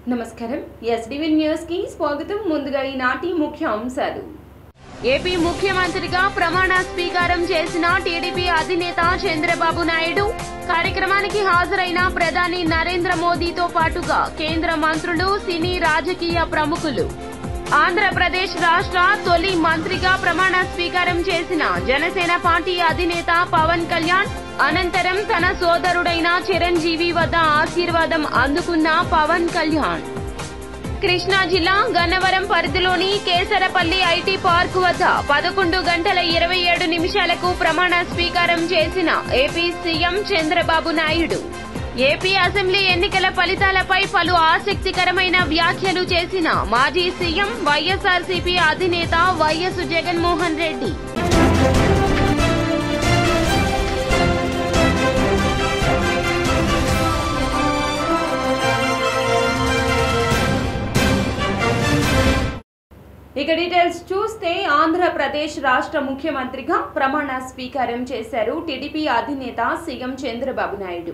నమస్కారం SDV news కి స్వాగతం ముందుగా ఈనాటి ముఖ్య అంశాలు ఏపీ ముఖ్యమంత్రిగా ప్రమాణ స్వీకారం చేసిన టీడీపీ అధినేత చంద్రబాబు నాయుడు కార్యక్రమానికి హాజరైన ప్రధాని నరేంద్ర మోదీతో పాటుగా కేంద్ర మంత్రులు సినీ రాజకీయ ప్రముఖులు ఆంధ్రప్రదేశ్ రాష్ట్ర తొలి మంత్రిగా ప్రమాణ స్వీకారం చేసిన జనసేన పార్టీ అధినేత పవన్ కళ్యాణ్ అనంతరం తన సోదరుడైన చిరంజీవి వద్ద ఆశీర్వాదం అందుకున్న పవన్ కళ్యాణ్ కృష్ణా జిల్లా గన్నవరం పరిధిలోని కేసరపల్లి ఐటీ పార్క్ వద్ద 11:27 ప్రమాణ స్వీకారం చేసిన AP CM Chandrababu Naidu AP assembly ఎన్నికల ఫలితాలపై పలు ఆసక్తికరమైన వ్యాఖ్యలు చేసిన మాజీ సీఎం వైఎస్ఆర్సీపీ అధినేత వైఎస్ జగన్మోహన్ రెడ్డి ఇక డీటెయిల్స్ చూస్తే ఆంధ్రప్రదేశ్ రాష్ట్ర ముఖ్యమంత్రిగా ప్రమాణ స్వీకారం చేశారు టీడీపీ అధినేత సీఎం చంద్రబాబు నాయుడు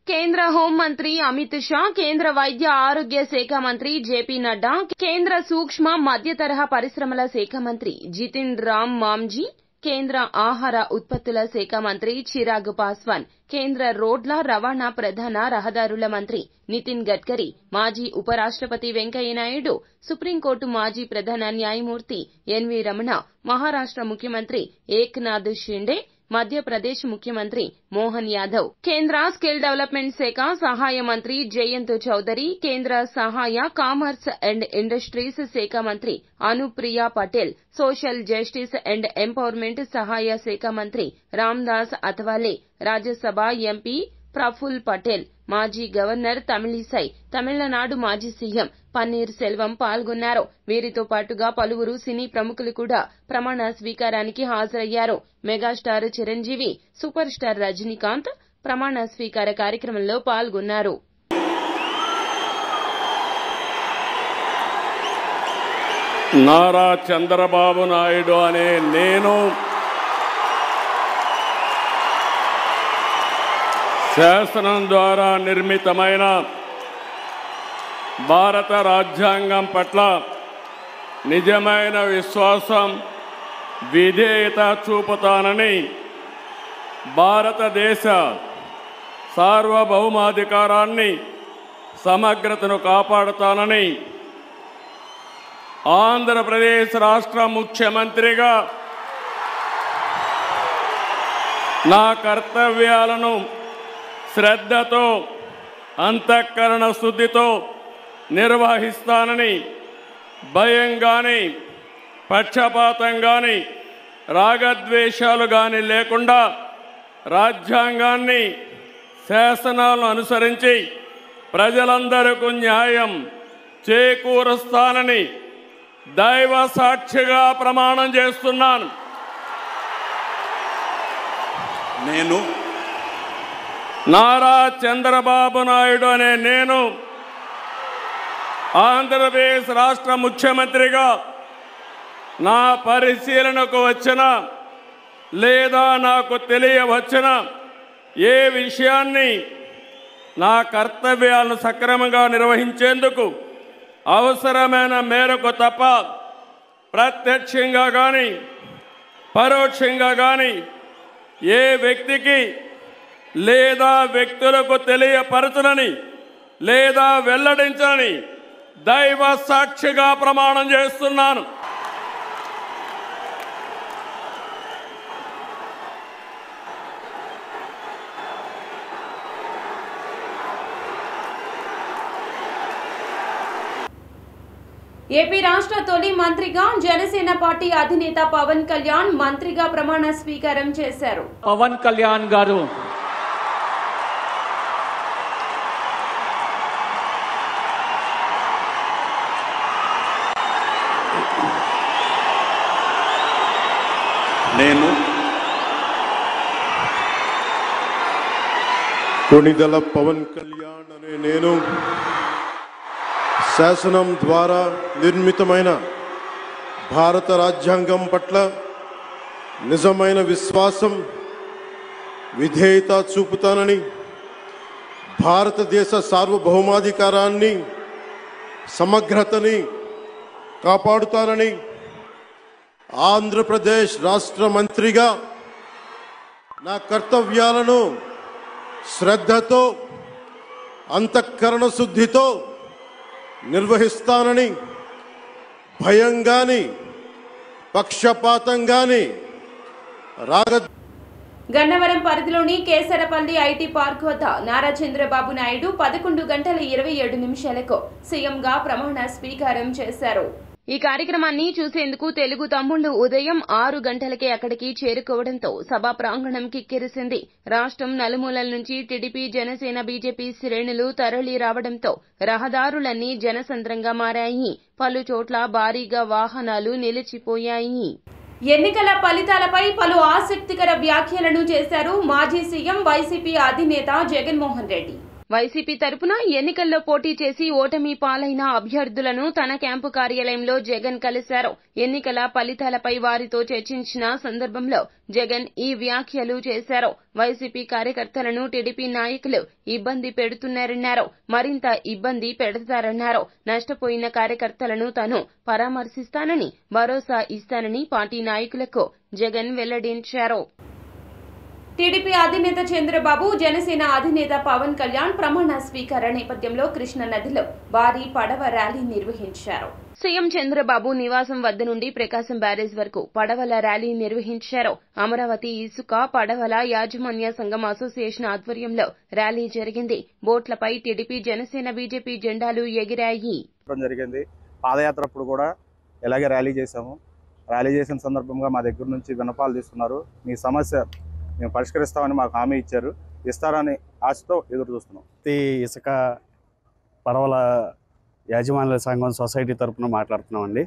కేంద్ర హోంమంత్రి అమిత్ షా కేంద్ర వైద్య ఆరోగ్య శాఖ మంత్రి జేపీ నడ్డా కేంద్ర సూక్ష్మ మధ్య తరహా పరిశ్రమల శాఖ మంత్రి జితిన్ రామ్ మాంఝీ కేంద్ర ఆహార ఉత్పత్తుల శాఖ మంత్రి చిరాగ్ పాస్వాన్ కేంద్ర రోడ్ల రవాణా ప్రధాన రహదారుల మంత్రి నితిన్ గడ్కరీ మాజీ ఉపరాష్ట్రపతి వెంకయ్యనాయుడు సుప్రీంకోర్టు మాజీ ప్రధాన న్యాయమూర్తి ఎన్వీ రమణ మహారాష్ట్ర ముఖ్యమంత్రి ఏక్నాథ్ షిండే మధ్యప్రదేశ్ ముఖ్యమంత్రి మోహన్ యాదవ్ కేంద్ర స్కిల్ డెవలప్మెంట్ శాఖ సహాయ మంత్రి జయంత్ చౌదరి కేంద్ర సహాయ కామర్స్ అండ్ ఇండస్ట్రీస్ శాఖ మంత్రి Anupriya Patel social justice and empowerment సహాయ శాఖ మంత్రి రామ్దాస్ అథవాలే రాజ్యసభ ఎంపీ ప్రఫుల్ పటేల్ మాజీ గవర్నర్ తమిళిసై తమిళనాడు మాజీ సీఎం పన్నీర్ సెల్వం పాల్గొన్నారు వీరితో పాటుగా పలువురు సినీ ప్రముఖులు కూడా ప్రమాణ స్వీకారానికి హాజరయ్యారు megastar Chiranjeevi super star Rajinikanth ప్రమాణ స్వీకార కార్యక్రమంలో పాల్గొన్నారు నారా చంద్రబాబు నాయుడు అనే నేను శాసనం ద్వారా నిర్మితమైన భారత రాజ్యాంగం పట్ల నిజమైన విశ్వాసం విధేయత చూపుతానని భారతదేశ సార్వభౌమాధికారాన్ని సమగ్రతను కాపాడుతానని ఆంధ్రప్రదేశ్ రాష్ట్ర ముఖ్యమంత్రిగా నా కర్తవ్యాలను శ్రద్ధతో అంతఃకరణ శుద్ధితో నిర్వహిస్తానని భయం గాని పక్షపాతం గాని రాగద్వేషాలు గాని లేకుండా రాజ్యాంగాన్ని శాసనాలను అనుసరించి ప్రజలందరికీ న్యాయం చేకూరుస్తానని దైవ సాక్షిగా ప్రమాణం చేస్తున్నాను నేను నారా చంద్రబాబు నాయుడు అనే నేను ఆంధ్రప్రదేశ్ రాష్ట్ర ముఖ్యమంత్రిగా నా పరిశీలనకు వచ్చిన లేదా నాకు తెలియవచ్చిన ఏ విషయాన్ని నా కర్తవ్యాలను సక్రమంగా నిర్వహించేందుకు అవసరమైన మేరకు తప్ప ప్రత్యక్షంగా కానీ పరోక్షంగా కానీ ఏ వ్యక్తికి లేదా వ్యక్తులకు తెలియపరచనని లేదా వెల్లడించని దైవ సాక్షిగా ప్రమాణం చేస్తున్నాను ఏపీ రాష్ట్ర తొలి మంత్రిగా జనసేన పార్టీ అధినేత పవన్ కళ్యాణ్ మంత్రిగా ప్రమాణ స్వీకారం చేశారు పవన్ కళ్యాణ్ గారు నేను కొణిదెల పవన్ కళ్యాణ్ అనే నేను శాసనం ద్వారా నిర్మితమైన భారత రాజ్యాంగం పట్ల నిజమైన విశ్వాసం విధేయత చూపుతానని భారతదేశ సార్వభౌమాధికారాన్ని సమగ్రతని కాపాడుతానని ఆంధ్రప్రదేశ్ రాష్ట్ర మంత్రిగా నా కర్తవ్యాలను శ్రద్ధతో అంతఃకరణ శుద్ధితో నిర్వహిస్తానని భయం గాని పక్షపాతం గాని గన్నవరం పరిధిలోని కేసరపల్లి ఐటీ పార్క్ వద్ద నారా చంద్రబాబు నాయుడు 11:27 సీఎంగా ప్రమాణ స్వీకారం చేశారు. ఈ కార్యక్రమాన్ని చూసేందుకు తెలుగు తమ్ముళ్లు ఉదయం 6 గంటలకే అక్కడికి చేరుకోవడంతో సభా ప్రాంగణం కిక్కిరిసింది. రాష్ట్రం నలుమూలల నుంచి టీడీపీ, జనసేన, బీజేపీ శ్రేణులు తరలి రావడంతో రహదారులన్నీ జనసంద్రంగా మారాయి. పలు చోట్ల భారీగా వాహనాలు నిలిచిపోయాయి. ఎన్నికల ఫలితాలపై పలు ఆసక్తికర వ్యాఖ్యలను చేశారు మాజీ సీఎం వైసీపీ అధినేత జగన్మోహన్ రెడ్డి. వైసీపీ తరపున ఎన్నికల్లో పోటీ చేసి ఓటమి పాలైన అభ్యర్థులను తన క్యాంపు కార్యాలయంలో జగన్ కలిశారు. ఎన్నికల ఫలితాలపై వారితో చర్చించిన సందర్భంలో జగన్ ఈ వ్యాఖ్యలు చేశారు. వైసీపీ కార్యకర్తలను టీడీపీ నాయకులు ఇబ్బంది పెడుతున్నారన్నారు. మరింత ఇబ్బంది పెడతారన్నారు. నష్టపోయిన కార్యకర్తలను తాను పరామర్శిస్తానని భరోసా ఇస్తానని పార్టీ నాయకులకు జగన్ వెల్లడించారు. టీడీపీ అధినేత చంద్రబాబు, జనసేన అధినేత పవన్ కళ్యాణ్ ప్రమాణ స్వీకార నేపథ్యంలో కృష్ణా నదిలో భారీ పడవ ర్యాలీ నిర్వహించారు. సీఎం చంద్రబాబు నివాసం వద్ద నుండి ప్రకాశం బ్యారేజ్ వరకు పడవల ర్యాలీ నిర్వహించారు. అమరావతి ఇసుక పడవల యాజమాన్య సంఘం అసోసియేషన్ ఆధ్వర్యంలో ర్యాలీ జరిగింది. బోట్లపై టీడీపీ, జనసేన, బీజేపీ జెండాలు ఎగిరాయి. పాదయాత్రప్పుడు కూడా ఇలాగే ర్యాలీ చేశాము. ర్యాలీ చేసిన సందర్భంగా మా దగ్గర నుంచి విన్నపాలు తీసుకున్నారు. మీ సమస్య మేము పరిష్కరిస్తామని మాకు హామీ ఇచ్చారు. ఇస్తారని ఆశతో ఎదురు చూస్తున్నాం. ఇసుక పడవల యాజమాన్య సంఘం సొసైటీ తరఫున మాట్లాడుతున్నామండి.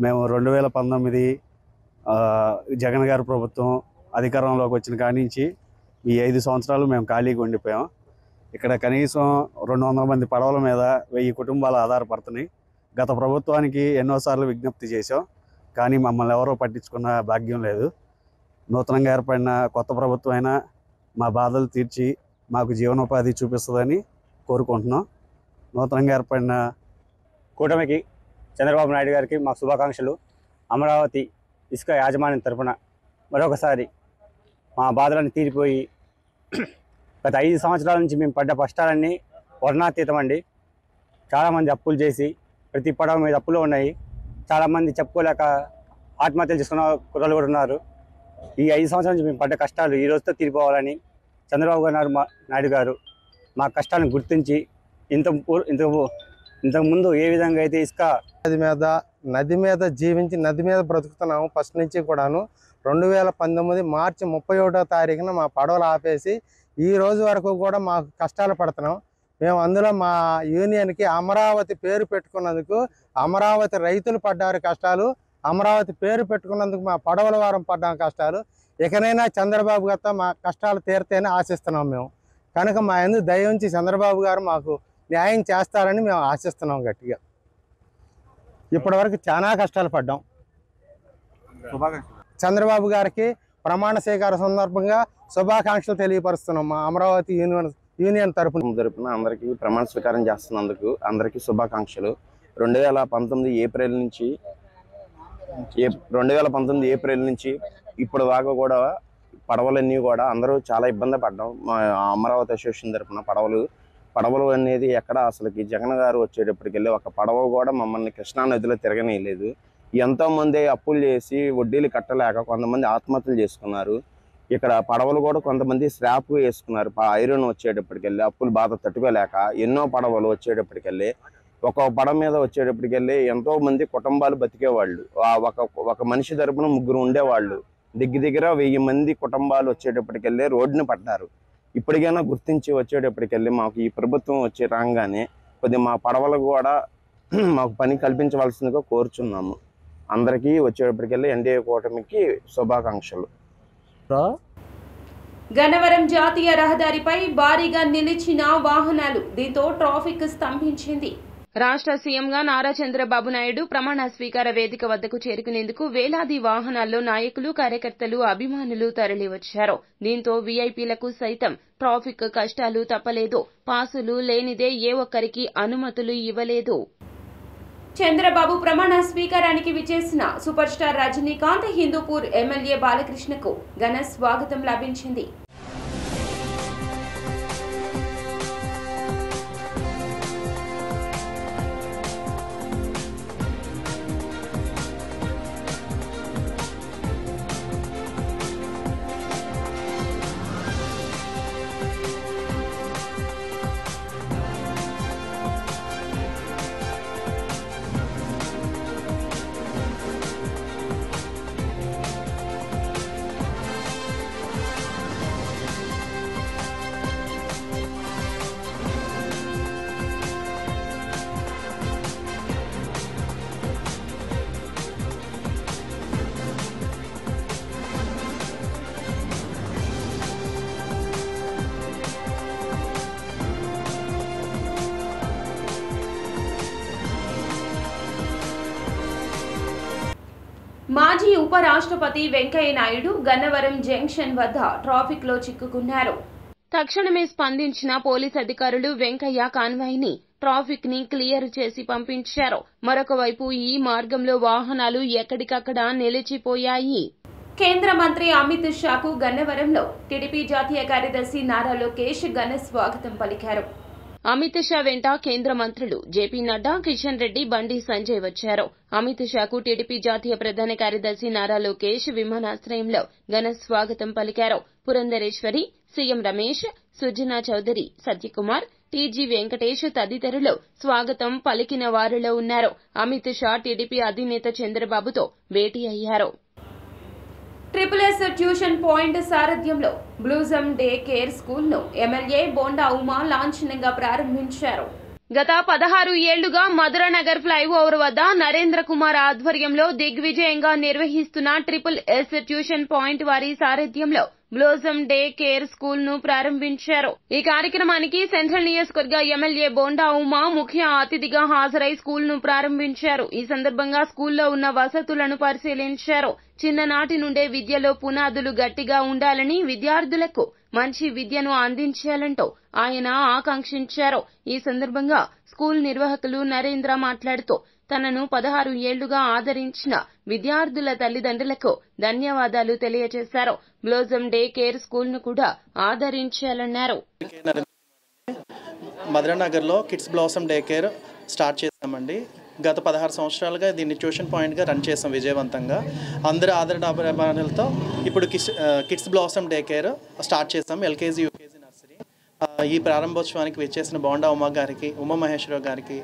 మేము 2019 జగన్ గారి ప్రభుత్వం అధికారంలోకి వచ్చిన కాడి నుంచి ఈ 5 సంవత్సరాలు మేము ఖాళీగా ఉండిపోయాం. ఇక్కడ కనీసం 200 మంది పడవల మీద 1000 కుటుంబాలు ఆధారపడుతున్నాయి. గత ప్రభుత్వానికి ఎన్నోసార్లు విజ్ఞప్తి చేశాం, కానీ మమ్మల్ని ఎవరో పట్టించుకున్న భాగ్యం లేదు. నూతనంగా ఏర్పడిన కొత్త ప్రభుత్వం అయినా మా బాధలు తీర్చి మాకు జీవనోపాధి చూపిస్తుందని కోరుకుంటున్నాం. నూతనంగా ఏర్పడిన కూటమికి, చంద్రబాబు నాయుడు గారికి మా శుభాకాంక్షలు. అమరావతి ఇసుక యాజమాన్యం తరఫున మరొకసారి మా బాధలను తీరిపోయి గత 5 సంవత్సరాల నుంచి మేము పడ్డ కష్టాలన్నీ వర్ణాతీతం అండి. చాలామంది అప్పులు చేసి ప్రతి పడవ మీద అప్పులు ఉన్నాయి. చాలామంది చెప్పుకోలేక ఆత్మహత్యలు చేసుకున్న కుర్రలు కూడా ఉన్నారు. ఈ 5 సంవత్సరాల నుంచి మేము పడ్డ కష్టాలు ఈ రోజుతో తీరిపోవాలని చంద్రబాబు నాయుడు గారు మా కష్టాలను గుర్తించి ఇంతకుముందు ఏ విధంగా అయితే ఇసుక నది మీద జీవించి నది మీద బ్రతుకుతున్నాము ఫస్ట్ నుంచి కూడాను. 2019 మార్చి 31వ తారీఖున మా పడవలు ఆపేసి ఈ రోజు వరకు కూడా మాకు కష్టాలు పడుతున్నాం. మేము అందులో మా యూనియన్కి అమరావతి పేరు పెట్టుకున్నందుకు అమరావతి రైతులు పడ్డారు కష్టాలు, అమరావతి పేరు పెట్టుకున్నందుకు మా పడవల వారం పడ్డాం కష్టాలు. ఇకనైనా చంద్రబాబు గారితో మా కష్టాలు తీరితేనే ఆశిస్తున్నాం మేము. కనుక మా ఎందుకు దయ ఉంచి చంద్రబాబు గారు మాకు న్యాయం చేస్తారని మేము ఆశిస్తున్నాం గట్టిగా. ఇప్పటి వరకు చాలా కష్టాలు పడ్డాం. చంద్రబాబు గారికి ప్రమాణ స్వీకార సందర్భంగా శుభాకాంక్షలు తెలియపరుస్తున్నాం. మా అమరావతి యూనియన్ తరపున అందరికీ ప్రమాణ స్వీకారం చేస్తున్నందుకు అందరికీ శుభాకాంక్షలు. 2019 ఏప్రిల్ నుంచి ఇప్పుడు దాకా కూడా పడవలన్నీ కూడా అందరూ చాలా ఇబ్బంది పడ్డాం. అమరావతి అసోసియేషన్ తరఫున పడవలు అనేది ఎక్కడ అసలుకి జగన్ గారు వచ్చేటప్పటికెళ్ళి ఒక పడవ కూడా మమ్మల్ని కృష్ణా నదిలో తిరగనీయలేదు. ఎంతోమంది అప్పులు చేసి వడ్డీలు కట్టలేక కొంతమంది ఆత్మహత్యలు చేసుకున్నారు. ఇక్కడ పడవలు కూడా కొంతమంది స్లాబ్ వేసుకున్నారు. ఐరన్ వచ్చేటప్పటికెళ్ళి అప్పులు బాధ తట్టుకోలేక ఎన్నో పడవలు వచ్చేటప్పటికెళ్ళి ఒక పడవ మీద వచ్చేటప్పటికెళ్ళి ఎంతో మంది కుటుంబాలు బతికేవాళ్ళు. ఒక మనిషి తరపున 3 ఉండేవాళ్ళు. దగ్గర 1000 మంది కుటుంబాలు వచ్చేటప్పటికెళ్ళి రోడ్డుని పడ్డారు. ఇప్పటికైనా గుర్తించి వచ్చేటప్పటికెళ్ళి మాకు ఈ ప్రభుత్వం వచ్చి రాగానే కొద్దిగా మా పడవలకు కూడా మాకు పని కల్పించవలసిందిగా కోరుచున్నాము. అందరికీ వచ్చేటప్పటికెళ్ళి ఎన్డీఏ కూటమికి శుభాకాంక్షలు. గన్నవరం జాతీయ రహదారిపై భారీగా నిలిచిన వాహనాలు, దీంతో ట్రాఫిక్ స్తంభించింది. రాష్ట్ర సీఎంగా నారా చంద్రబాబు నాయుడు ప్రమాణ స్వీకార వేదిక వద్దకు చేరుకునేందుకు వేలాది వాహనాల్లో నాయకులు, కార్యకర్తలు, అభిమానులు తరలివచ్చారు. దీంతో వీఐపీలకు సైతం ట్రాఫిక్ కష్టాలు తప్పలేదు. పాసులు లేనిదే ఏ ఒక్కరికి అనుమతులు ఇవ్వలేదు. చంద్రబాబు ప్రమాణ స్వీకారానికి విచ్చేసిన super star Rajinikanth Hindupur MLA బాలకృష్ణకు ఘన స్వాగతం లభించింది. మాజీ ఉపరాష్ట్రపతి వెంకయ్య నాయుడు గన్నవరం జంక్షన్ వద్ద ట్రాఫిక్ లో చిక్కుకున్నారు. తక్షణమే స్పందించిన పోలీస్ అధికారులు వెంకయ్య కాన్వాయ్ ని ట్రాఫిక్ ని క్లియర్ చేసి పంపించారు. మరొక వైపు ఈ మార్గంలో వాహనాలు ఎక్కడికక్కడ నిలిచిపోయాయి. కేంద్ర మంత్రి అమిత్ షాకు గన్నవరంలో టీడీపీ జాతీయ కార్యదర్శి నారా లోకేష్ ఘన స్వాగతం పలికారు. అమిత్ షా వెంట కేంద్ర మంత్రులు జేపీ నడ్డా, కిషన్ రెడ్డి, బండి సంజయ్ వచ్చారు. అమిత్ షాకు టీడీపీ జాతీయ ప్రధాన కార్యదర్శి నారా లోకేష్ విమానాశ్రయంలో ఘన స్వాగతం పలికారు. పురంధరేశ్వరి, సీఎం రమేష్, సుజనా చౌదరి, సత్యకుమార్, టీజీ వెంకటేష్ తదితరులు స్వాగతం పలికిన వారిలో ఉన్నారు. అమిత్ షా టీడీపీ అధినేత చంద్రబాబుతో భేటీ అయ్యారు. SSS ట్యూషన్ పాయింట్ సారథ్యంలో బ్లూజమ్ డే కేర్ స్కూల్ ను ఎమ్మెల్యే బోండా ఉమా లాంఛనంగా ప్రారంభించారు. గత 16 ఏళ్లుగా మధురానగర్ ఫ్లైఓవర్ వద్ద నరేంద్ర కుమార్ ఆధ్వర్యంలో దిగ్విజయంగా నిర్వహిస్తున్న SSS ట్యూషన్ పాయింట్ వారి సారథ్యంలో బ్లూజమ్ డే కేర్ స్కూల్ ను ప్రారంభించారు. ఈ కార్యక్రమానికి సెంట్రల్ నియోజకవర్గ ఎమ్మెల్యే బోండా ఉమా ముఖ్య అతిథిగా హాజరై స్కూల్ ను ప్రారంభించారు. ఈ సందర్భంగా స్కూల్లో ఉన్న వసతులను పరిశీలించారు. చిన్ననాటి నుండే విద్యలో పునాదులు గట్టిగా ఉండాలని, విద్యార్థులకు మంచి విద్యను అందించాలంటూ ఆయన ఆకాంక్షించారు. ఈ సందర్భంగా స్కూల్ నిర్వాహకులు నరేంద్ర మాట్లాడుతూ తనను 16 ఏళ్లుగా ఆదరించిన విద్యార్థుల తల్లిదండ్రులకు ధన్యవాదాలు తెలియజేశారు. బ్లోజమ్ డే కేర్ స్కూల్ ను కూడా ఆదరించాలన్నారు. మధురానగర్లో kids blossom day care start చేశామండి. గత 16 సంవత్సరాలుగా దీన్ని ట్యూషన్ పాయింట్గా రన్ చేసాం విజయవంతంగా. అందరి ఆదరణ అభిమానులతో ఇప్పుడు kids blossom day care start చేసాం. LKG, UKG, nursery. ఈ ప్రారంభోత్సవానికి విచ్చేసిన బోండా ఉమా గారికి, ఉమామహేశ్వరరావు గారికి,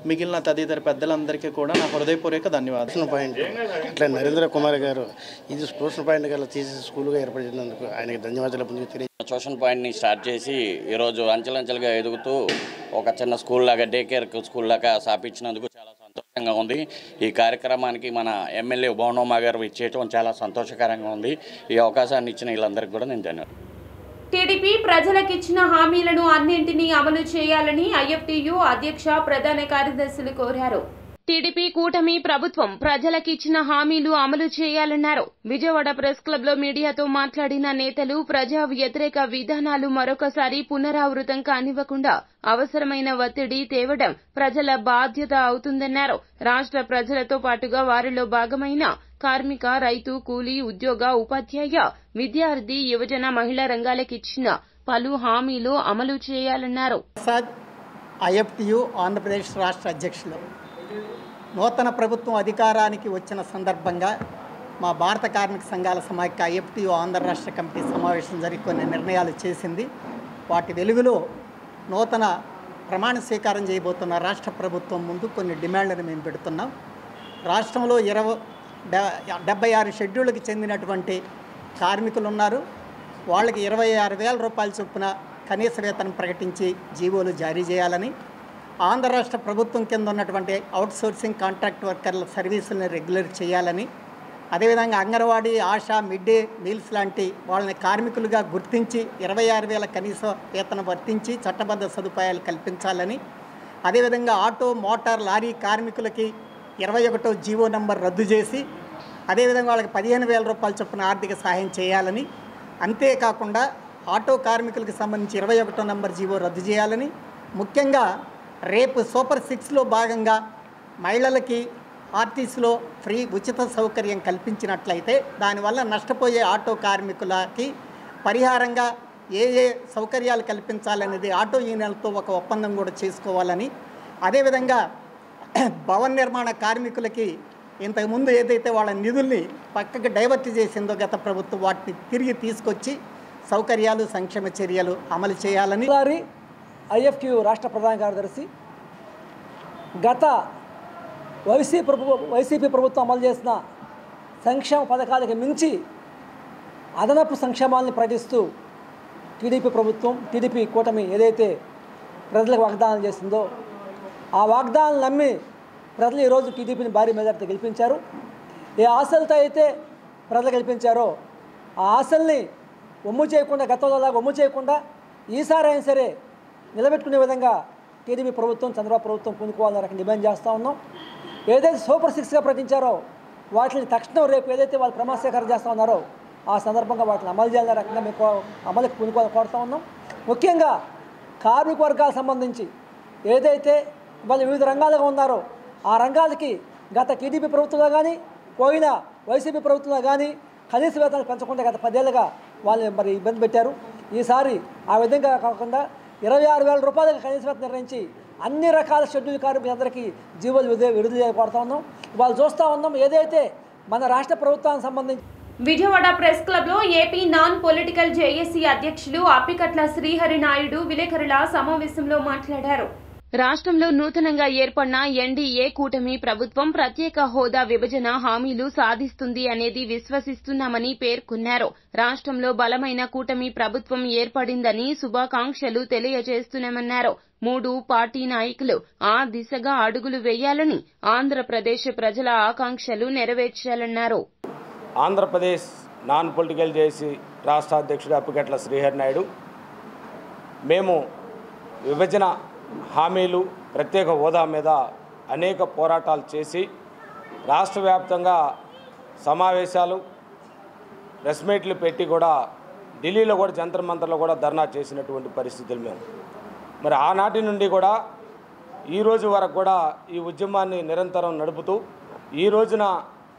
మిగిలిన తదితర పెద్దలందరికీ కూడా నా హృదయపూర్వక ధన్యవాదాలు. పాయింట్ ఇట్లా నరేంద్ర కుమార్ గారు ఇది ట్యూషన్ పాయింట్ గల తీసి స్కూల్గా ఏర్పడినందుకు ఆయనకి ధన్యవాదాలు తెలియజేస్తాను. ట్యూషన్ పాయింట్ని స్టార్ట్ చేసి ఈరోజు అంచెలంచెలుగా ఎదుగుతూ ఒక చిన్న స్కూల్ లాగా, డే కేర్ స్కూల్ లాగా స్థాపించినందుకు చాలా సంతోషంగా ఉంది. ఈ కార్యక్రమానికి మన ఎమ్మెల్యే బోండా ఉమా గారు ఇచ్చేయడం చాలా సంతోషకరంగా ఉంది. ఈ అవకాశాన్ని ఇచ్చిన వీళ్ళందరికీ కూడా నేను ధన్యవాదాలు. టీడీపీ ప్రజలకిచ్చిన హామీలను అన్నింటినీ అమలు చేయాలని ఐఎఫ్టీయూ అధ్యక్ష ప్రధాన కార్యదర్శులు కోరారు. టీడీపీ కూటమి ప్రభుత్వం ప్రజలకిచ్చిన హామీలు అమలు చేయాలన్నారు. విజయవాడ ప్రెస్ క్లబ్ లో మీడియాతో మాట్లాడిన నేతలు ప్రజా వ్యతిరేక విధానాలు మరొకసారి పునరావృతం కానివ్వకుండా అవసరమైన ఒత్తిడి తేవడం ప్రజల బాధ్యత అవుతుందన్నారు. రాష్ట్ర ప్రజలతో పాటుగా వారిలో భాగమైన కార్మిక, రైతు, కూలీ, ఉద్యోగ, ఉపాధ్యాయ, విద్యార్థి, యువజన, మహిళా రంగాలకిచ్చిన పలు హామీలు అమలు చేయాలన్నారు. ఐఎఫ్టీయూ ఆంధ్రప్రదేశ్ రాష్ట్ర అధ్యక్షులు నూతన ప్రభుత్వం అధికారానికి వచ్చిన సందర్భంగా మా భారత కార్మిక సంఘాల సమాఖ్య ఐఎఫ్టీయూ ఆంధ్ర రాష్ట్ర కమిటీ సమావేశం జరిగి కొన్ని నిర్ణయాలు చేసింది. వాటి వెలుగులో నూతన ప్రమాణ స్వీకారం చేయబోతున్న రాష్ట్ర ప్రభుత్వం ముందు కొన్ని డిమాండ్లను మేము పెడుతున్నాం. రాష్ట్రంలో 76 షెడ్యూళ్ళకి చెందినటువంటి కార్మికులు ఉన్నారు. వాళ్ళకి 26,000 రూపాయల చొప్పున కనీస వేతనం ప్రకటించి జీవోలు జారీ చేయాలని, ఆంధ్ర రాష్ట్ర ప్రభుత్వం కింద ఉన్నటువంటి అవుట్సోర్సింగ్ కాంట్రాక్ట్ వర్కర్ల సర్వీసులను రెగ్యులర్ చేయాలని, అదేవిధంగా anganwadi, ASHA, mid day meals లాంటి వాళ్ళని కార్మికులుగా గుర్తించి 26,000 కనీస వేతనం వర్తించి చట్టబద్ధ సదుపాయాలు కల్పించాలని, అదేవిధంగా ఆటో, మోటార్, లారీ కార్మికులకి 21వ జీవో నంబర్ రద్దు చేసి అదేవిధంగా వాళ్ళకి 15,000 రూపాయల చొప్పున ఆర్థిక సహాయం చేయాలని, అంతేకాకుండా ఆటో కార్మికులకు సంబంధించి 21వ నంబర్ జీవో రద్దు చేయాలని, ముఖ్యంగా రేపు సూపర్ 6లో భాగంగా మహిళలకి ఆర్టీసీలో ఫ్రీ ఉచిత సౌకర్యం కల్పించినట్లయితే దానివల్ల నష్టపోయే ఆటో కార్మికులకి పరిహారంగా ఏ ఏ సౌకర్యాలు కల్పించాలనేది ఆటో యూనియన్లతో ఒక ఒప్పందం కూడా చేసుకోవాలని, అదేవిధంగా భవన నిర్మాణ కార్మికులకి ఇంతకుముందు ఏదైతే వాళ్ళ నిధుల్ని పక్కకి డైవర్ట్ చేసిందో గత ప్రభుత్వం, వాటిని తిరిగి తీసుకొచ్చి సౌకర్యాలు సంక్షేమ చర్యలు అమలు చేయాలని ఐఎఫ్టియు రాష్ట్ర ప్రధాన కార్యదర్శి గత వైసీపీ ప్రభుత్వం అమలు చేసిన సంక్షేమ పథకాలకు మించి అదనపు సంక్షేమాలను ప్రకటిస్తూ టీడీపీ కూటమి ఏదైతే ప్రజలకు వాగ్దానాలు చేసిందో ఆ వాగ్దానాలు నమ్మి ప్రజలు ఈరోజు టీడీపీని భారీ మెజార్టీతో గెలిపించారు. ఏ ఆశలతో అయితే ప్రజలు గెలిపించారో ఆ ఆశల్ని ఒమ్ము చేయకుండా, గతంలోలాగా ఒమ్ము చేయకుండా ఈసారి అయినా సరే నిలబెట్టుకునే విధంగా టీడీపీ ప్రభుత్వం, చంద్రబాబు ప్రభుత్వం పూనుకోవాలని రకంగా డిమాండ్ చేస్తూ ఉన్నాం. ఏదైతే సూపర్ 6గా ప్రకటించారో వాటిని తక్షణం రేపు ఏదైతే వాళ్ళు ప్రమాణ స్వీకారం చేస్తూ ఉన్నారో ఆ సందర్భంగా వాటిని అమలు చేయాలనే రకంగా మేము అమలుకి పూనుకోవాలని కోరుతూ ఉన్నాం. ముఖ్యంగా కార్మిక వర్గాలకు సంబంధించి ఏదైతే వాళ్ళు వివిధ రంగాలుగా ఉన్నారో ఆ రంగాలకి గత టీడీపీ ప్రభుత్వంలో కానీ పోయిన వైసీపీ ప్రభుత్వంలో కానీ కనీస వేతనాలు పెంచకుండా గత 10 ఏళ్ళుగా వాళ్ళు మరి ఇబ్బంది పెట్టారు. ఈసారి ఆ విధంగా కాకుండా 26,000 రూపాయలకు కనీస వేతనం నిర్ణయించి అన్ని రకాల షెడ్యూల్ కార్మికులందరికీ జీవోలు విడుదల చేయబడుతూ ఉన్నాం. వాళ్ళు చూస్తూ ఉన్నాం ఏదైతే మన రాష్ట్ర ప్రభుత్వానికి సంబంధించి. విజయవాడ ప్రెస్ క్లబ్ లో ఏపీ నాన్ పొలిటికల్ జేఏసీ అధ్యక్షులు అప్పికట్ల శ్రీహరి నాయుడు విలేకరుల సమావేశంలో మాట్లాడారు. రాష్ట్రంలో నూతనంగా ఏర్పడిన ఎన్డీఏ కూటమి ప్రభుత్వం ప్రత్యేక హోదా విభజన హామీలు సాధిస్తుంది అనేది విశ్వసిస్తున్నామని పేర్కొన్నారు. రాష్ట్రంలో బలమైన కూటమి ప్రభుత్వం ఏర్పడిందని శుభాకాంక్షలు తెలియజేస్తున్నామన్నారు. 3 పార్టీ నాయకులు ఆ దిశగా అడుగులు వేయాలని, ఆంధ్రప్రదేశ్ ప్రజల ఆకాంక్షలు నెరవేర్చాలన్నారు. ఆంధ్రప్రదేశ్ నాన్ పొలిటికల్ జేఏసీ రాష్ట్ర అధ్యక్షుడు అప్పికట్ల శ్రీహరి నాయుడు, మేము విభజన హామీలు, ప్రత్యేక హోదా మీద అనేక పోరాటాలు చేసి రాష్ట్ర వ్యాప్తంగా సమావేశాలు, ప్రెస్ మీట్లు పెట్టి కూడా ఢిల్లీలో కూడా జంతర్ మంతర్లో కూడా ధర్నా చేసినటువంటి పరిస్థితులు మేము. మరి ఆనాటి నుండి కూడా ఈ రోజు వరకు కూడా ఈ ఉద్యమాన్ని నిరంతరం నడుపుతూ ఈ రోజున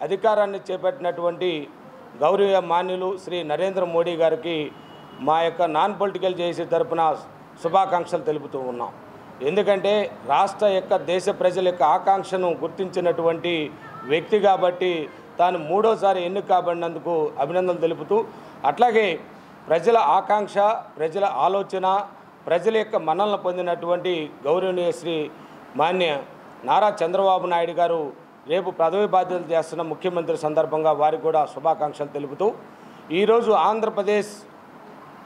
అధికారాన్ని చేపట్టినటువంటి గౌరవ మాన్యులు శ్రీ నరేంద్ర మోడీ గారికి మా యొక్క నాన్ పొలిటికల్ జేఏసీ తరపున శుభాకాంక్షలు తెలుపుతూ ఉన్నాం. ఎందుకంటే రాష్ట్ర యొక్క దేశ ప్రజల యొక్క ఆకాంక్షను గుర్తించినటువంటి వ్యక్తి కాబట్టి తాను 3వసారి ఎన్నిక కాబడినందుకు అభినందనలు తెలుపుతూ, అట్లాగే ప్రజల ఆకాంక్ష, ప్రజల ఆలోచన, ప్రజల యొక్క మన్ననలు పొందినటువంటి గౌరవనీయ శ్రీ మాన్య నారా చంద్రబాబు నాయుడు గారు రేపు పదవి బాధ్యతలు చేస్తున్న ముఖ్యమంత్రి సందర్భంగా వారికి కూడా శుభాకాంక్షలు తెలుపుతూ, ఈరోజు ఆంధ్రప్రదేశ్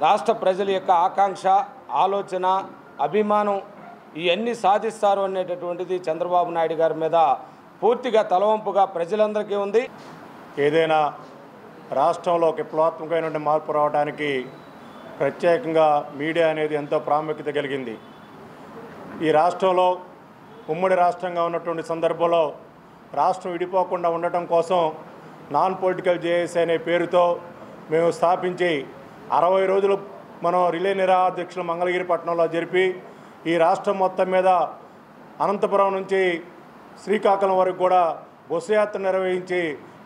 రాష్ట్ర ప్రజల యొక్క ఆకాంక్ష, ఆలోచన, అభిమానం ఇవన్నీ సాధిస్తారు అనేటటువంటిది చంద్రబాబు నాయుడు గారి మీద పూర్తిగా తలవంపుగా ప్రజలందరికీ ఉంది. ఏదైనా రాష్ట్రంలో విప్లవాత్మకమైన మార్పు రావడానికి ప్రత్యేకంగా మీడియా అనేది ఎంతో ప్రాముఖ్యత కలిగింది. ఈ రాష్ట్రంలో ఉమ్మడి రాష్ట్రంగా ఉన్నటువంటి సందర్భంలో రాష్ట్రం విడిపోకుండా ఉండటం కోసం నాన్ పొలిటికల్ జేఏసీ అనే పేరుతో మేము స్థాపించి 60 రోజులు మనం రిలే నిరాధ్యక్షులు మంగళగిరి పట్టణంలో జరిపి ఈ రాష్ట్రం మొత్తం మీద అనంతపురం నుంచి శ్రీకాకుళం వరకు కూడా బస్సు యాత్ర నిర్వహించి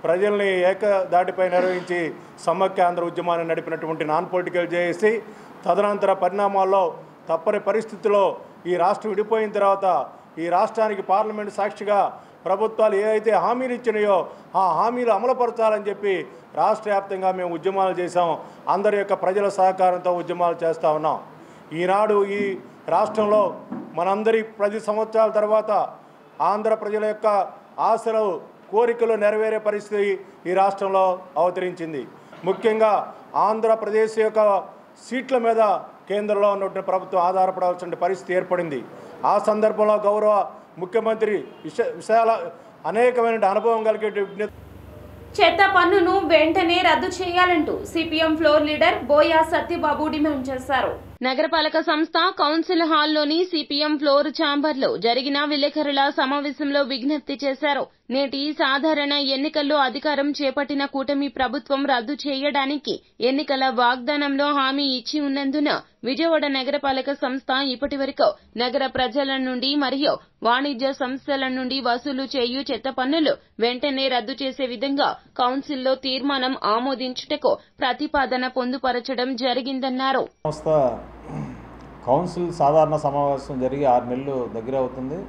ప్రజల్ని ఏకదాటిపై నిర్వహించి సమైక్య ఆంధ్ర ఉద్యమాన్ని నడిపినటువంటి నాన్ పొలిటికల్ జేఏసీ తదనంతర పరిణామాల్లో తప్పని పరిస్థితుల్లో ఈ రాష్ట్రం విడిపోయిన తర్వాత ఈ రాష్ట్రానికి పార్లమెంటు సాక్షిగా ప్రభుత్వాలు ఏవైతే హామీలు ఇచ్చినాయో ఆ హామీలు అమలుపరచాలని చెప్పి రాష్ట్ర వ్యాప్తంగా మేము ఉద్యమాలు చేసాం. అందరి యొక్క ప్రజల సహకారంతో ఉద్యమాలు చేస్తూ ఉన్నాం. ఈనాడు ఈ రాష్ట్రంలో మనందరి 10 సంవత్సరాల తర్వాత ఆంధ్ర ప్రజల యొక్క ఆశలు, కోరికలు నెరవేరే పరిస్థితి ఈ రాష్ట్రంలో అవతరించింది. ముఖ్యంగా ఆంధ్రప్రదేశ్ యొక్క సీట్ల మీద కేంద్రంలో ఉన్నటువంటి ప్రభుత్వం ఆధారపడాల్సిన పరిస్థితి ఏర్పడింది. ఆ సందర్భంలో గౌరవ ముఖ్యమంత్రి విశాల అనేకమైన అనుభవం కలిగే చెత్త పన్నును వెంటనే రద్దు చేయాలంటూ CPM floor leader buoy Satyababu demand చేశారు. నగరపాలక సంస్థ కౌన్సిల్ హాల్లోని సిపిఎం ఫ్లోర్ ఛాంబర్లో జరిగిన విలేకరుల సమావేశంలో విజ్ఞప్తి చేశారు. నేటి సాధారణ ఎన్నికల్లో అధికారం చేపట్టిన కూటమి ప్రభుత్వం రద్దు చేయడానికి ఎన్నికల వాగ్దానంలో హామీ ఇచ్చి ఉన్నందున విజయవాడ నగరపాలక సంస్థ ఇప్పటివరకు నగర ప్రజల నుండి మరియు వాణిజ్య సంస్థల నుండి వసూలు చేయు చెత్త పన్నులు వెంటనే రద్దు చేసే విధంగా కౌన్సిల్లో తీర్మానం ఆమోదించుటకు ప్రతిపాదన పొందుపరచడం జరిగిందన్నారు. కౌన్సిల్ సాధారణ సమావేశం జరిగి 6 నెలలు దగ్గర అవుతుంది.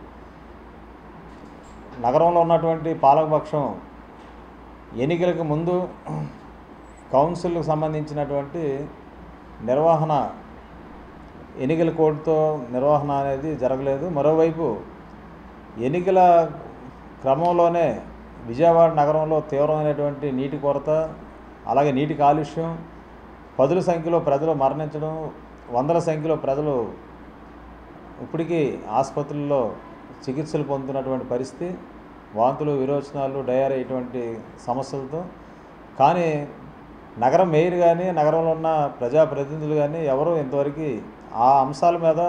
నగరంలో ఉన్నటువంటి పాలకపక్షం ఎన్నికలకు ముందు కౌన్సిల్కు సంబంధించినటువంటి నిర్వహణ ఎన్నికల కోడ్తో నిర్వహణ అనేది జరగలేదు. మరోవైపు ఎన్నికల క్రమంలోనే విజయవాడ నగరంలో తీవ్రమైనటువంటి నీటి కొరత, అలాగే నీటి కాలుష్యం, పదుల సంఖ్యలో ప్రజలు మరణించడం, వందల సంఖ్యలో ప్రజలు ఇప్పటికీ ఆసుపత్రుల్లో చికిత్సలు పొందుతున్నటువంటి పరిస్థితి, వాంతులు, విరోచనాలు, డయేరియా ఇటువంటి సమస్యలతో. కానీ నగరం మేయర్ కానీ నగరంలో ఉన్న ప్రజాప్రతినిధులు కానీ ఎవరూ ఇంతవరకు ఆ అంశాల మీద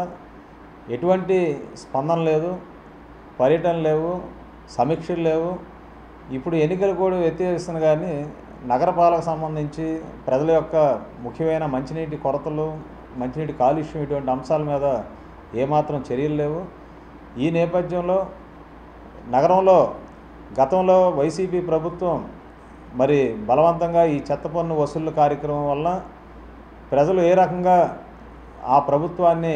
ఎటువంటి స్పందన లేదు, పర్యటన లేవు, సమీక్షలు లేవు. ఇప్పుడు ఎన్నికలు కూడా వ్యతిరేకిస్తుంది కానీ నగరపాలకు సంబంధించి ప్రజల యొక్క ముఖ్యమైన మంచినీటి కొరతలు, మంచినీటి కాలుష్యం ఇటువంటి అంశాల మీద ఏమాత్రం చర్యలు లేవు. ఈ నేపథ్యంలో నగరంలో గతంలో వైసీపీ ప్రభుత్వం మరి బలవంతంగా ఈ చెత్త పన్ను వసూళ్ల కార్యక్రమం వల్ల ప్రజలు ఏ రకంగా ఆ ప్రభుత్వాన్ని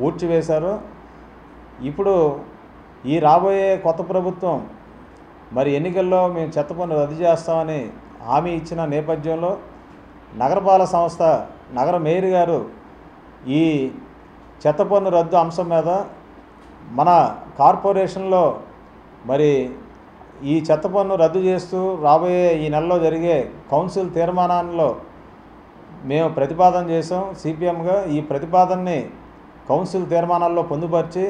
ఊడ్చివేశారో, ఇప్పుడు ఈ రాబోయే కొత్త ప్రభుత్వం మరి ఎన్నికల్లో మేము చెత్త పన్ను రద్దు చేస్తామని హామీ ఇచ్చిన నేపథ్యంలో నగరపాలక సంస్థ నగర మేయర్ గారు ఈ చెత్త పన్ను రద్దు అంశం మీద మన కార్పొరేషన్లో మరి ఈ చెత్త పన్ను రద్దు చేస్తూ రాబోయే ఈ నెలలో జరిగే కౌన్సిల్ తీర్మానాల్లో మేము ప్రతిపాదన చేసాం. సిపిఎంగా ఈ ప్రతిపాదనని కౌన్సిల్ తీర్మానాల్లో పొందుపరిచి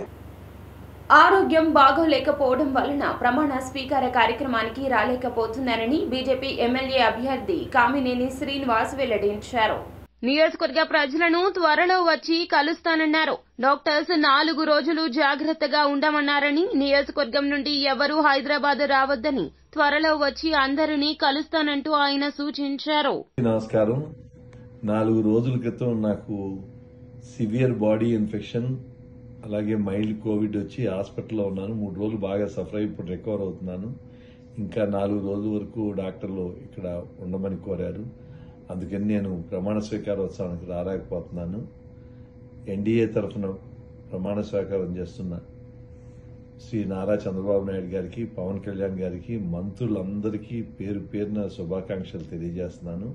ఆరోగ్యం బాగోలేకపోవడం వలన ప్రమాణ స్వీకార కార్యక్రమానికి రాలేకపోతున్నారని బీజేపీ ఎమ్మెల్యే అభ్యర్థి కామినేని శ్రీనివాస్ వెల్లడించారు. నియోజకవర్గ ప్రజలను త్వరలో వచ్చి కలుస్తానన్నారు. డాక్టర్స్ 4 రోజులు జాగ్రత్తగా ఉండమన్నారని, నియోజకవర్గం నుండి ఎవరూ హైదరాబాద్ రావద్దని, త్వరలో వచ్చి అందరినీ కలుస్తానంటూ ఆయన సూచించారు. నమస్కారం. 4 రోజుల క్రితం నాకు సివియర్ బాడీ ఇన్ఫెక్షన్, అలాగే మైల్డ్ కోవిడ్ వచ్చి హాస్పిటల్లో ఉన్నాను. 3 రోజులు బాగా సఫర్ అయి ఇప్పుడు రికవర్ అవుతున్నాను. ఇంకా 4 రోజుల వరకు డాక్టర్లు ఇక్కడ ఉండమని కోరారు. అందుకని నేను ప్రమాణ స్వీకారోత్సవానికి రాలేకపోతున్నాను. ఎన్డీఏ తరఫున ప్రమాణ స్వీకారం చేస్తున్న శ్రీ నారా చంద్రబాబు నాయుడు గారికి, పవన్ కళ్యాణ్ గారికి, మంత్రులందరికీ పేరు పేరున శుభాకాంక్షలు తెలియజేస్తున్నాను.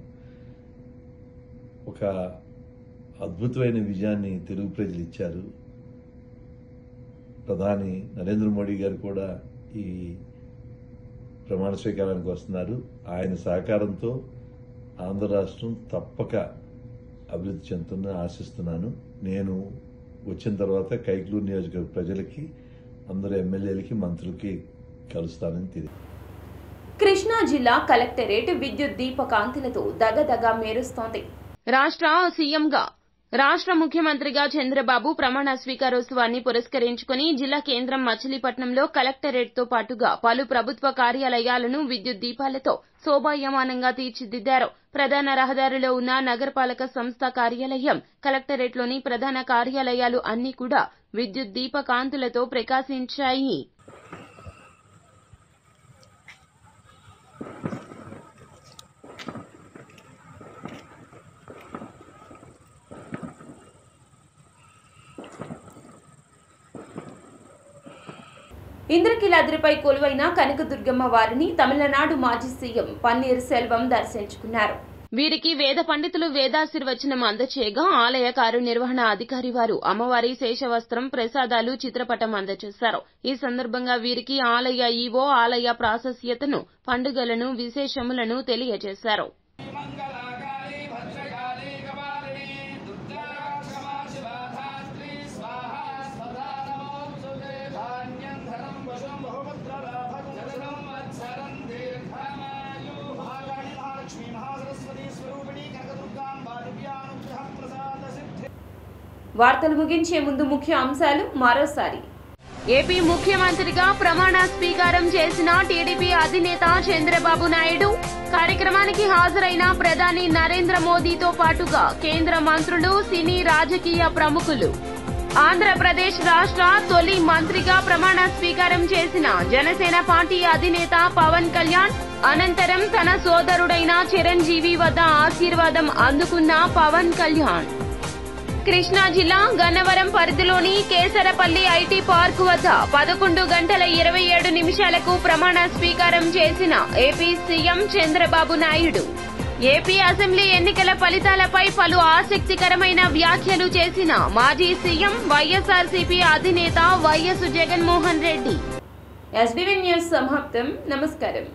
ఒక అద్భుతమైన విజయాన్ని తెలుగు ప్రజలు ఇచ్చారు. ప్రధాని నరేంద్ర మోడీ గారు కూడా ఈ ప్రమాణ స్వీకారానికి వస్తున్నారు. ఆయన సహకారంతో ఆంధ్ర రాష్ట్రం తప్పక అభివృద్ధి చెందుతుందని ఆశిస్తున్నాను. నేను వచ్చిన తర్వాత కైకలూరు నియోజకవర్గ ప్రజలకి, అందరు ఎమ్మెల్యేలకి, మంత్రులకి కలుస్తానని తెలియదు. కృష్ణా జిల్లా కలెక్టరేట్ విద్యుత్ దీపకాంతులతో దగదగా మెరుస్తోంది. రాష్ట్ర ముఖ్యమంత్రిగా చంద్రబాబు ప్రమాణ స్వీకారోత్సవాన్ని పురస్కరించుకుని జిల్లా కేంద్రం మచిలీపట్నంలో కలెక్టరేట్ తో పాటుగా పలు ప్రభుత్వ కార్యాలయాలను విద్యుత్ దీపాలతో శోభాయమానంగా తీర్చిదిద్దారు. ప్రధాన రహదారిలో ఉన్న నగరపాలక సంస్థ కార్యాలయం, కలెక్టరేట్లోని ప్రధాన కార్యాలయాలు అన్నీ కూడా విద్యుత్ దీపకాంతులతో ప్రకాశించాయి. ఇంద్రకీలాద్రిపై కొలువైన కనకదుర్గమ్మ వారిని తమిళనాడు మాజీ సీఎం పన్నీర్ సెల్వం దర్శించుకున్నారు. వీరికి వేద పండితులు వేదాశీర్వచనం అందచేయగా ఆలయ కార్యనిర్వహణ అధికారి వారు అమ్మవారి శేషవస్త్రం, ప్రసాదాలు, చిత్రపటం అందజేశారు. ఈ సందర్భంగా వీరికి ఆలయ ఈవో ఆలయ ప్రాశస్యతను, పండుగలను, విశేషములను తెలియజేశారు. వార్తలు ముగించే ముందు ముఖ్య అంశాలు మరోసారి. ఏపీ ముఖ్యమంత్రిగా ప్రమాణ స్వీకారం చేసిన టీడీపీ అధినేత చంద్రబాబు నాయుడు. కార్యక్రమానికి హాజరైన ప్రధాని నరేంద్ర మోదీతో పాటుగా కేంద్ర మంత్రులు, సినీ రాజకీయ ప్రముఖులు. ఆంధ్రప్రదేశ్ రాష్ట్ర తొలి మంత్రిగా ప్రమాణ స్వీకారం చేసిన జనసేన పార్టీ అధినేత పవన్ కళ్యాణ్. అనంతరం తన సోదరుడైన చిరంజీవి వద్ద ఆశీర్వాదం అందుకున్న పవన్ కళ్యాణ్. కృష్ణా జిల్లా గన్నవరం పరిధిలోని కేసరపల్లి ఐటీ పార్క్ వద్ద 11:27 ప్రమాణ స్వీకారం చేసిన AP CM Chandrababu Naidu. AP assembly ఎన్నికల ఫలితాలపై పలు ఆసక్తికరమైన వ్యాఖ్యలు చేసిన మాజీ సీఎం వైఎస్ఆర్సీపీ అధినేత YS Jaganmohan Reddy. SDV news సమాప్తం. నమస్కారం.